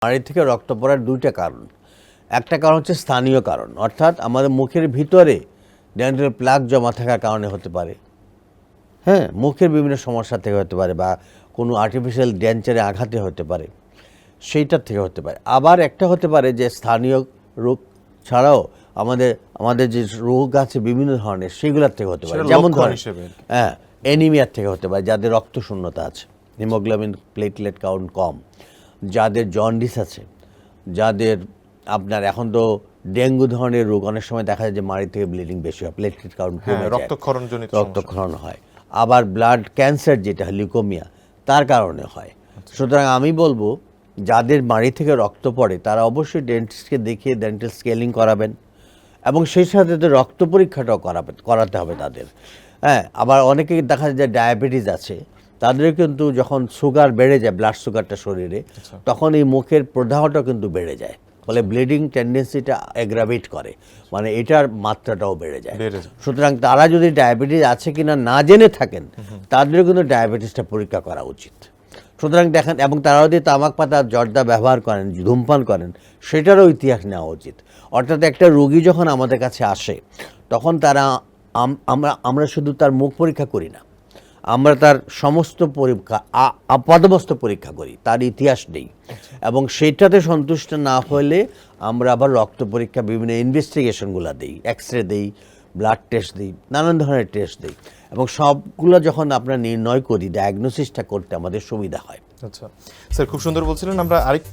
মাড়ি থেকে রক্ত পড়ার দুইটা কারণ। একটা কারণ হচ্ছে স্থানীয় কারণ, অর্থাৎ আমাদের মুখের ভিতরে ডেন্টাল প্লাক জমা থাকার কারণে হতে পারে। হ্যাঁ, মুখের বিভিন্ন সমস্যা থেকে হতে পারে, বা কোনো আর্টিফিশিয়াল ডেঞ্চারে আঘাতে হতে পারে, সেইটার থেকে হতে পারে। আবার একটা হতে পারে যে স্থানীয় রোগ ছাড়াও আমাদের আমাদের যে রোগ আছে বিভিন্ন ধরনের, সেগুলোর থেকে হতে পারে। যেমন ধরেন অ্যানিমিয়ার থেকে হতে পারে, যাদের রক্ত শূন্যতা আছে, হিমোগ্লোবিন প্লেটলেট কাউন্ট কম, যাদের জন্ডিস আছে, যাদের আপনার এখন তো ডেঙ্গু ধরনের রোগ, অনেক সময় দেখা যায় যে মাড়ি থেকে ব্লিডিং বেশি হয়, প্লেটলেট কাউন্ট কমে যায়, রক্তক্ষরণ হয়। আবার ব্লাড ক্যান্সার যেটা লিউকোমিয়া, তার কারণে হয়। সুতরাং আমি বলবো যাদের মাড়ি থেকে রক্ত পড়ে তারা অবশ্যই ডেন্টিস্টকে দেখিয়ে ডেন্টাল স্কেলিং করাবেন, এবং সেই সাথে রক্ত পরীক্ষাটাও করাতে হবে তাদের। হ্যাঁ, আবার অনেকে দেখা যায় যে ডায়াবেটিস আছে, তাদের কিন্তু যখন সুগার বেড়ে যায়, ব্লাড সুগারটা শরীরে, তখন এই মুখের প্রদাহটা কিন্তু বেড়ে যায়, ফলে ব্লিডিং টেন্ডেন্সিটা অ্যাগ্রাভেট করে, মানে এটার মাত্রাটাও বেড়ে যায়। সুতরাং তারা যদি ডায়াবেটিস আছে কিনা না জেনে থাকেন, তাদেরও কিন্তু ডায়াবেটিসটা পরীক্ষা করা উচিত। সুতরাং দেখেন, এবং তারা যদি তামাক পাতা জর্দা ব্যবহার করেন, ধূমপান করেন, সেটারও ইতিহাস নেওয়া উচিত। অর্থাৎ একটা রোগী যখন আমাদের কাছে আসে, তখন তারা আমরা শুধু তার মুখ পরীক্ষা করি না, আমরা তার সমস্ত পরীক্ষা আপাদমস্তক পরীক্ষা করি, তার ইতিহাস নেই, এবং সেটাতে সন্তুষ্ট না হলে আমরা আবার রক্ত পরীক্ষা, বিভিন্ন ইনভেস্টিগেশনগুলো দিই, এক্স রে দিই, ব্লাড টেস্ট দিই, নানান ধরনের টেস্ট দিই, এবং সবগুলো যখন আমরা নির্ণয় করি, ডায়াগনোসিসটা করতে আমাদের সুবিধা হয়। আচ্ছা স্যার, খুব সুন্দর বলছিলেন। আমরা আরেক